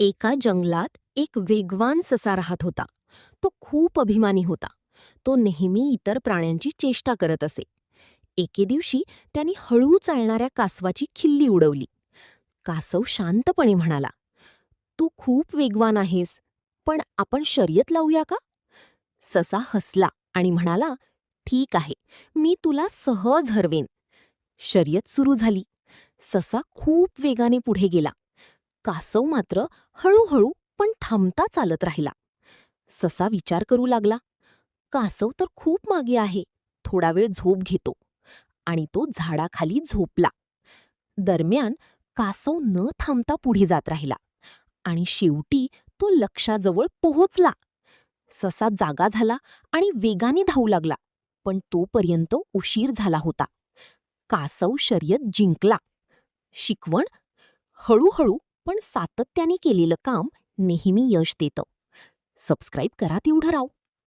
एका जंगलात एक वेगवान ससा राहत होता. तो खूप अभिमानी होता. तो नेहमी इतर प्राण्यांची चेष्टा करत असे. एके दिवशी त्याने हळू चालणाऱ्या कासवाची खिल्ली उडवली. कासव शांतपणे म्हणाला, "तू खूप वेगवान आहेस, पण आपण शर्यत लावूया का?" ससा हसला आणि म्हणाला, "ठीक आहे, मी तुला सहज हरवेन." शर्यत सुरू झाली. ससा खूप वेगाने पुढे गेला. कासव मात्र हळूहळू पण थांबता चालत राहिला. ससा विचार करू लागला, कासव तर खूप मागे आहे, थोडा वेळ झोप घेतो. आणि तो झाडाखाली झोपला. दरम्यान कासव न थांबता पुढे जात राहिला आणि शेवटी तो लक्ष्याजवळ पोहोचला. ससा जागा झाला आणि वेगाने धावू लागला, पण तोपर्यंत उशीर झाला होता. कासव शर्यत जिंकला. शिकवण: हळूहळू पण सातत्याने केलेलं काम नेहमी यश देतं. सबस्क्राईब करा तेवढं राव.